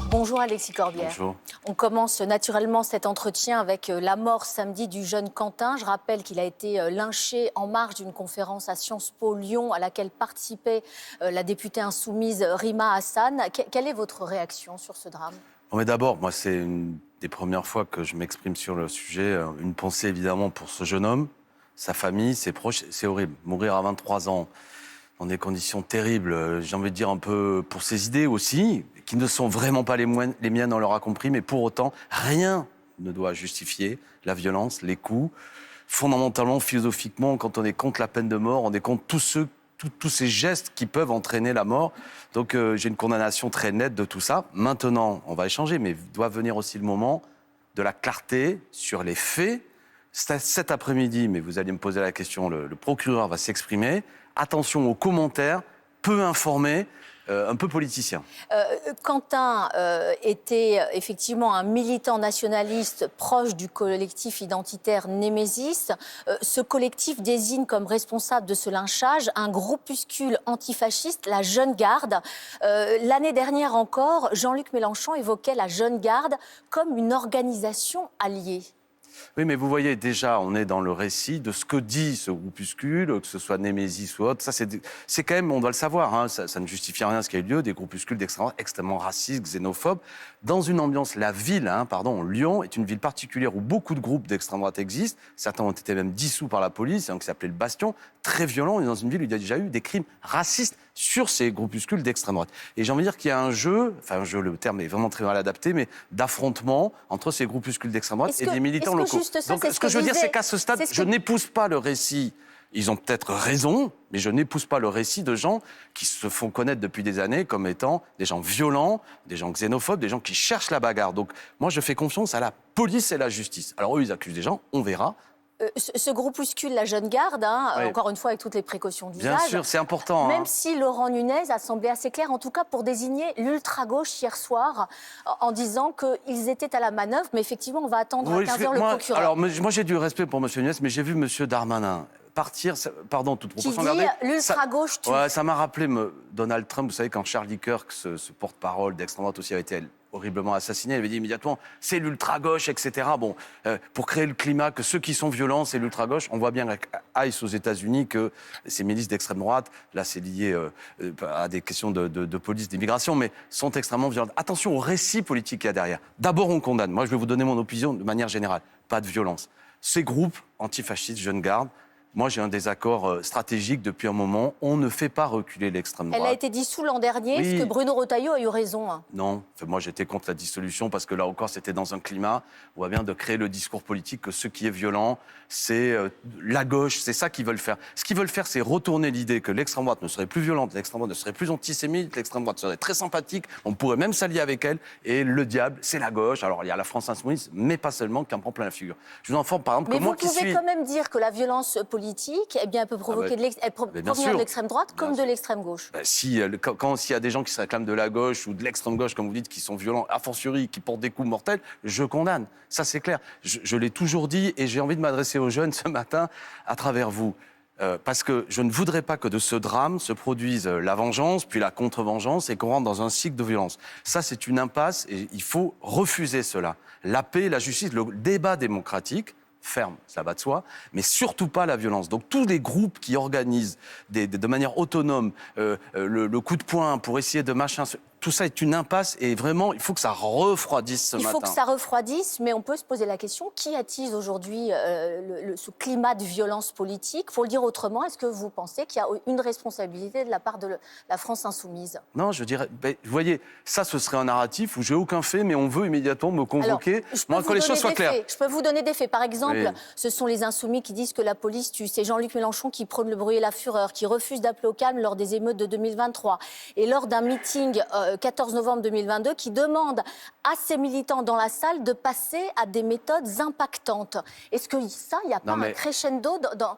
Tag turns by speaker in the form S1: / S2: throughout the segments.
S1: Bonjour Alexis Corbière.
S2: Bonjour.
S1: On commence naturellement cet entretien avec la mort samedi du jeune Quentin. Je rappelle qu'il a été lynché en marge d'une conférence à Sciences Po Lyon à laquelle participait la députée insoumise Rima Hassan. Quelle est votre réaction sur ce drame ?
S2: Mais d'abord, moi, c'est une des premières fois que je m'exprime sur le sujet. Une pensée évidemment pour ce jeune homme, sa famille, ses proches. C'est horrible. Mourir à 23 ans dans des conditions terribles, j'ai envie de dire un peu pour ses idées aussi, qui ne sont vraiment pas les miennes, on l'aura compris, mais pour autant, rien ne doit justifier la violence, les coups. Fondamentalement, philosophiquement, quand on est contre la peine de mort, on est contre tous ces gestes qui peuvent entraîner la mort. Donc j'ai une condamnation très nette de tout ça. Maintenant, on va échanger, mais il doit venir aussi le moment de la clarté sur les faits. Cet après-midi, mais vous allez me poser la question, le procureur va s'exprimer. Attention aux commentaires, peu informés, un peu politiciens.
S1: Quentin était effectivement un militant nationaliste proche du collectif identitaire Némésis. Ce collectif désigne comme responsable de ce lynchage un groupuscule antifasciste, la Jeune Garde. L'année dernière encore, Jean-Luc Mélenchon évoquait la Jeune Garde comme une organisation alliée.
S2: Oui, mais vous voyez, déjà, on est dans le récit de ce que dit ce groupuscule, que ce soit Némésis ou autre. Ça, c'est quand même, on doit le savoir, hein, ça ne justifie rien ce qui a eu lieu, des groupuscules extrêmement racistes, xénophobes. Dans une ambiance, la ville, Lyon, est une ville particulière où beaucoup de groupes d'extrême droite existent. Certains ont été même dissous par la police, qui s'appelait le Bastion. Très violent, on est dans une ville où il y a déjà eu des crimes racistes sur ces groupuscules d'extrême droite. Et j'ai envie de dire qu'il y a un jeu, le terme est vraiment très mal adapté, mais d'affrontement entre ces groupuscules d'extrême droite et des militants locaux. Donc ce que je veux dire, c'est qu'à ce stade, je n'épouse pas le récit. Ils ont peut-être raison, mais je n'épouse pas le récit de gens qui se font connaître depuis des années comme étant des gens violents, des gens xénophobes, des gens qui cherchent la bagarre. Donc moi, je fais confiance à la police et la justice. Alors eux, ils accusent des gens, on verra.
S1: Ce groupuscule, la Jeune Garde,
S2: Oui.
S1: encore une fois avec toutes les précautions d'usage.
S2: Bien sûr, c'est important.
S1: Même si Laurent Nunez a semblé assez clair, en tout cas pour désigner l'ultra-gauche hier soir, en disant qu'ils étaient à la manœuvre, mais effectivement, on va attendre à 15h le procureur.
S2: Alors, moi, j'ai du respect pour M. Nunez, mais j'ai vu M. Darmanin partir, pardon, toute proportion
S1: gardée. Qui dit l'ultra-gauche tue.
S2: Ouais, ça m'a rappelé Donald Trump, vous savez, quand Charlie Kirk, ce porte-parole d'extrême droite aussi, avait été horriblement assassiné, il avait dit immédiatement c'est l'ultra-gauche, etc. Bon, pour créer le climat que ceux qui sont violents, c'est l'ultra-gauche. On voit bien avec ICE aux États-Unis que ces milices d'extrême droite, là c'est lié à des questions de police, d'immigration, mais sont extrêmement violentes. Attention au récit politique qu'il y a derrière. D'abord, on condamne. Moi, je vais vous donner mon opinion de manière générale. Pas de violence. Ces groupes antifascistes, Jeune Garde, moi, j'ai un désaccord stratégique depuis un moment. On ne fait pas reculer l'extrême droite.
S1: Elle a été dissoute l'an dernier.
S2: Oui.
S1: Est-ce que Bruno Retailleau a eu raison ?
S2: Non. Moi, j'étais contre la dissolution parce que là encore, c'était dans un climat, on voit bien, de créer le discours politique que ce qui est violent, c'est la gauche, c'est ça qu'ils veulent faire. Ce qu'ils veulent faire, c'est retourner l'idée que l'extrême droite ne serait plus violente, l'extrême droite ne serait plus antisémite, l'extrême droite serait très sympathique, on pourrait même s'allier avec elle, et le diable, c'est la gauche. Alors, il y a la France insoumise, mais pas seulement, qui en prend plein la figure. Je vous informe, par exemple, que moi qui suis...
S1: Mais vous pouvez quand même dire que la violence politique, eh bien, elle peut provoquer provenir de l'extrême droite comme de l'extrême gauche.
S2: S'il y a des gens qui se réclament de la gauche ou de l'extrême gauche, comme vous dites, qui sont violents, a fortiori, qui portent des coups mortels, je condamne. Ça, c'est clair. Je l'ai toujours dit et j'ai envie de m'adresser aux jeunes ce matin à travers vous. Parce que je ne voudrais pas que de ce drame se produise la vengeance, puis la contre-vengeance, et qu'on rentre dans un cycle de violence. Ça, c'est une impasse et il faut refuser cela. La paix, la justice, le débat démocratique, ferme, ça va de soi, mais surtout pas la violence. Donc tous les groupes qui organisent de manière autonome le coup de poing pour essayer de machin... Tout ça est une impasse et vraiment, il faut que ça refroidisse ce matin.
S1: Il faut que ça refroidisse, mais on peut se poser la question, qui attise aujourd'hui ce climat de violence politique ? Pour le dire autrement, est-ce que vous pensez qu'il y a une responsabilité de la part de la France insoumise ?
S2: Non, je dirais, vous voyez, ça ce serait un narratif où j'ai aucun fait, mais on veut immédiatement me convoquer.
S1: Alors,
S2: que les choses soient claires.
S1: Je peux vous donner des faits. Par exemple,
S2: oui.
S1: Ce sont les insoumis qui disent que la police tue. C'est Jean-Luc Mélenchon qui prône le bruit et la fureur, qui refuse d'appeler au calme lors des émeutes de 2023. Et lors d'un meeting 14 novembre 2022, qui demande à ses militants dans la salle de passer à des méthodes impactantes. Est-ce que ça, il n'y a pas un crescendo dans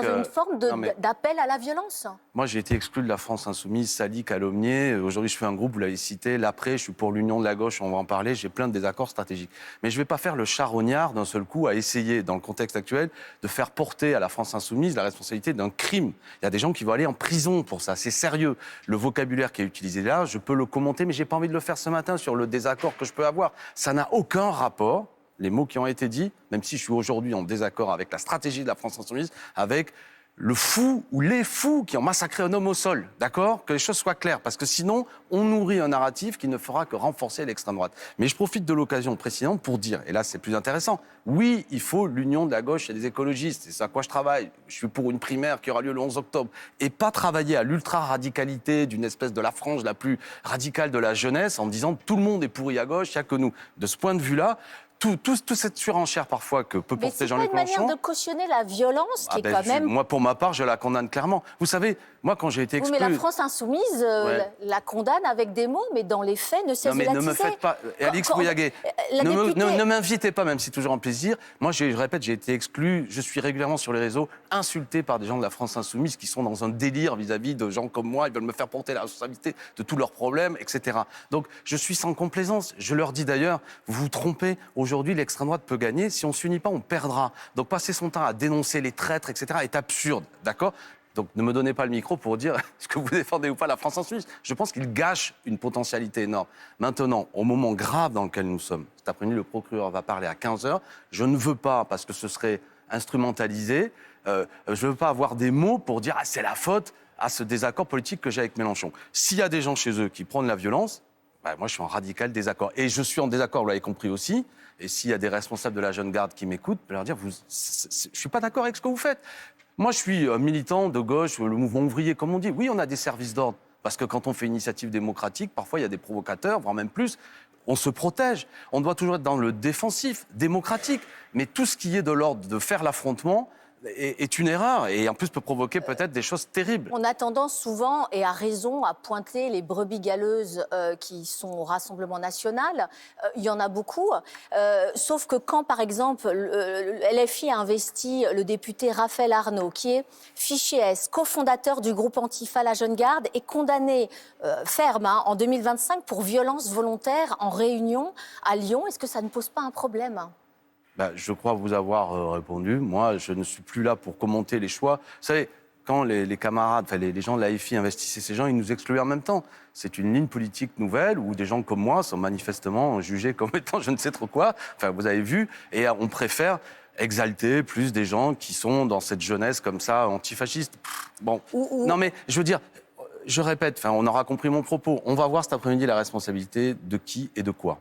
S1: une forme d'appel à la violence ?
S2: Moi, j'ai été exclu de la France insoumise, sali, calomnié. Aujourd'hui, je fais un groupe, vous l'avez cité, l'après, je suis pour l'union de la gauche, on va en parler, j'ai plein de désaccords stratégiques. Mais je ne vais pas faire le charognard d'un seul coup à essayer, dans le contexte actuel, de faire porter à la France insoumise la responsabilité d'un crime. Il y a des gens qui vont aller en prison pour ça, c'est sérieux. Le vocabulaire qui est utilisé là, je peux le commenter, mais j'ai pas envie de le faire ce matin sur le désaccord que je peux avoir. Ça n'a aucun rapport, les mots qui ont été dits, même si je suis aujourd'hui en désaccord avec la stratégie de la France Insoumise, avec le fou ou les fous qui ont massacré un homme au sol, d'accord ? Que les choses soient claires, parce que sinon, on nourrit un narratif qui ne fera que renforcer l'extrême droite. Mais je profite de l'occasion précédente pour dire, et là c'est plus intéressant, oui, il faut l'union de la gauche et des écologistes, c'est à quoi je travaille. Je suis pour une primaire qui aura lieu le 11 octobre, et pas travailler à l'ultra-radicalité d'une espèce de la frange la plus radicale de la jeunesse en disant tout le monde est pourri à gauche, il n'y a que nous. De ce point de vue-là, toute cette surenchère parfois que peut porter Jean-Luc Mélenchon...
S1: Mais c'est pas une manière de cautionner la violence qui est quand même...
S2: Moi, pour ma part, je la condamne clairement. Vous savez, moi, quand j'ai été exclu...
S1: Oui, mais la France Insoumise la condamne avec des mots, mais dans les faits, ne cesse de l'attiser.
S2: Non, mais ne me faites pas... Alix Bouillaguet, ne m'invitez pas, même si c'est toujours un plaisir. Moi, je répète, j'ai été exclu, je suis régulièrement sur les réseaux, insulté par des gens de la France Insoumise qui sont dans un délire vis-à-vis de gens comme moi. Ils veulent me faire porter la responsabilité de tous leurs problèmes, etc. Donc, je suis sans complaisance. Je leur dis d'ailleurs, vous vous trompez, aujourd'hui, l'extrême droite peut gagner. Si on ne s'unit pas, on perdra. Donc, passer son temps à dénoncer les traîtres, etc., est absurde, d'accord ? Donc ne me donnez pas le micro pour dire est-ce que vous défendez ou pas la France Insoumise. Je pense qu'il gâche une potentialité énorme. Maintenant, au moment grave dans lequel nous sommes, cet après-midi, le procureur va parler à 15h. Je ne veux pas, parce que ce serait instrumentalisé, je ne veux pas avoir des mots pour dire c'est la faute à ce désaccord politique que j'ai avec Mélenchon. S'il y a des gens chez eux qui prônent la violence, moi je suis en radical désaccord. Et je suis en désaccord, vous l'avez compris aussi. Et s'il y a des responsables de la jeune garde qui m'écoutent, je peux leur dire je ne suis pas d'accord avec ce que vous faites. Moi, je suis militant de gauche, le mouvement ouvrier, comme on dit. Oui, on a des services d'ordre, parce que quand on fait une initiative démocratique, parfois il y a des provocateurs, voire même plus. On se protège. On doit toujours être dans le défensif, démocratique. Mais tout ce qui est de l'ordre de faire l'affrontement est une erreur et en plus peut provoquer peut-être des choses terribles.
S1: On a tendance souvent, et à raison, à pointer les brebis galeuses qui sont au Rassemblement national. Il y en a beaucoup. Sauf que quand, par exemple, LFI a investi le député Raphaël Arnaud, qui est fiché S, cofondateur du groupe Antifa La Jeune Garde, est condamné ferme en 2025 pour violence volontaire en réunion à Lyon, est-ce que ça ne pose pas un problème ?
S2: Je crois vous avoir répondu. Moi, je ne suis plus là pour commenter les choix. Vous savez, quand les camarades, les gens de l'AFI investissaient ces gens, ils nous excluaient en même temps. C'est une ligne politique nouvelle où des gens comme moi sont manifestement jugés comme étant je ne sais trop quoi. Enfin, vous avez vu. Et on préfère exalter plus des gens qui sont dans cette jeunesse comme ça, antifasciste. Bon, non mais je veux dire... Je répète, on aura compris mon propos. On va voir cet après-midi la responsabilité de qui et de quoi.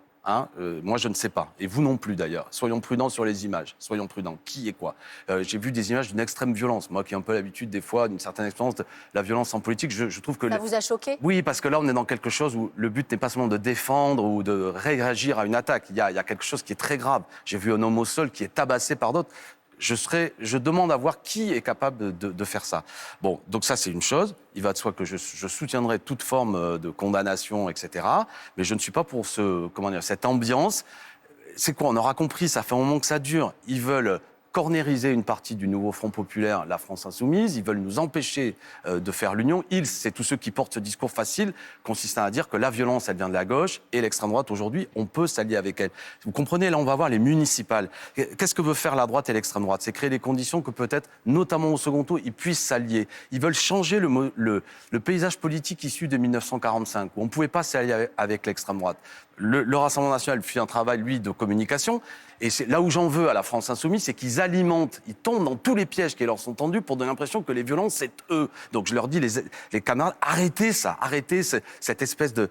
S2: Moi, je ne sais pas. Et vous non plus, d'ailleurs. Soyons prudents sur les images. Soyons prudents. Qui et quoi J'ai vu des images d'une extrême violence. Moi, qui ai un peu l'habitude, des fois, d'une certaine expérience de la violence en politique, je trouve que...
S1: Ça vous a choqué ?
S2: Oui, parce que là, on est dans quelque chose où le but n'est pas seulement de défendre ou de réagir à une attaque. Il y a quelque chose qui est très grave. J'ai vu un homme au sol qui est tabassé par d'autres. Je demande à voir qui est capable de faire ça. Bon, donc ça, c'est une chose. Il va de soi que je soutiendrai toute forme de condamnation, etc. Mais je ne suis pas pour cette ambiance. C'est quoi ? On aura compris, ça fait un moment que ça dure. Ils veulent cornériser une partie du nouveau Front populaire, la France Insoumise. Ils veulent nous empêcher de faire l'union. Ils, c'est tous ceux qui portent ce discours facile consistant à dire que la violence, elle vient de la gauche et l'extrême droite, aujourd'hui, on peut s'allier avec elle. Vous comprenez, là, on va voir les municipales. Qu'est-ce que veut faire la droite et l'extrême droite ? C'est créer les conditions que peut-être, notamment au second tour, ils puissent s'allier. Ils veulent changer le paysage politique issu de 1945, où on ne pouvait pas s'allier avec l'extrême droite. Le Rassemblement national fait un travail, lui, de communication. Et c'est là où j'en veux à la France Insoumise, c'est qu'ils alimentent, ils tombent dans tous les pièges qui leur sont tendus pour donner l'impression que les violences, c'est eux. Donc je leur dis, les camarades, arrêtez ça, arrêtez cette espèce de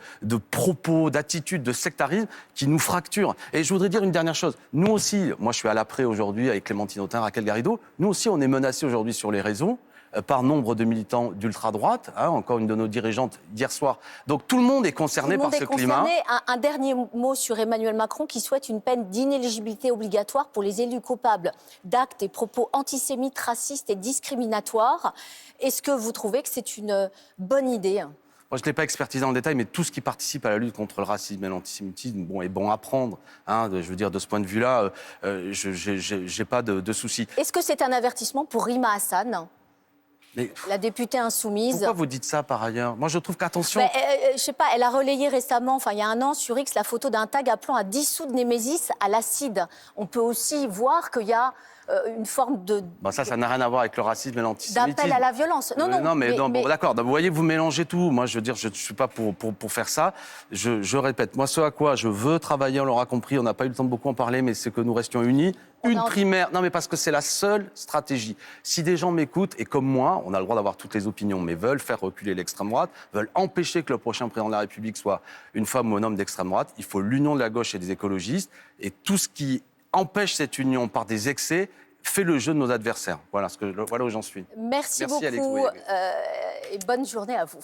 S2: propos, d'attitude, de sectarisme qui nous fracture. Et je voudrais dire une dernière chose. Nous aussi, moi je suis à l'Après aujourd'hui avec Clémentine Autain, Raquel Garrido, nous aussi on est menacés aujourd'hui sur les réseaux par nombre de militants d'ultra-droite, encore une de nos dirigeantes d'hier soir. Donc tout le monde est concerné par ce climat.
S1: Un dernier mot sur Emmanuel Macron qui souhaite une peine d'inéligibilité obligatoire pour les élus coupables d'actes et propos antisémites, racistes et discriminatoires. Est-ce que vous trouvez que c'est une bonne idée ?
S2: Moi, je ne l'ai pas expertisé dans le détail, mais tout ce qui participe à la lutte contre le racisme et l'antisémitisme est bon à prendre. Je veux dire, de ce point de vue-là, je n'ai pas de soucis.
S1: Est-ce que c'est un avertissement pour Rima Hassan ? La députée insoumise.
S2: Pourquoi vous dites ça par ailleurs ? Moi, je trouve qu'attention.
S1: Je sais pas, elle a relayé récemment, il y a un an, sur X, la photo d'un tag appelant à dissoudre Némésis à l'acide. On peut aussi voir qu'il y a une forme de...
S2: Ça n'a rien à voir avec le racisme et l'antisémitisme.
S1: D'appel à la violence. Non,
S2: mais d'accord. Vous voyez, vous mélangez tout. Moi, je veux dire, je ne suis pas pour faire ça. Je répète, moi, ce à quoi je veux travailler, on l'aura compris, on n'a pas eu le temps de beaucoup en parler, mais c'est que nous restions unis. Primaire. Non, mais parce que c'est la seule stratégie. Si des gens m'écoutent, et comme moi, on a le droit d'avoir toutes les opinions, mais veulent faire reculer l'extrême droite, veulent empêcher que le prochain président de la République soit une femme ou un homme d'extrême droite, il faut l'union de la gauche et des écologistes. Et tout ce qui empêche cette union par des excès fait le jeu de nos adversaires. Voilà où j'en suis.
S1: Merci beaucoup
S2: Alex.
S1: et bonne journée à vous.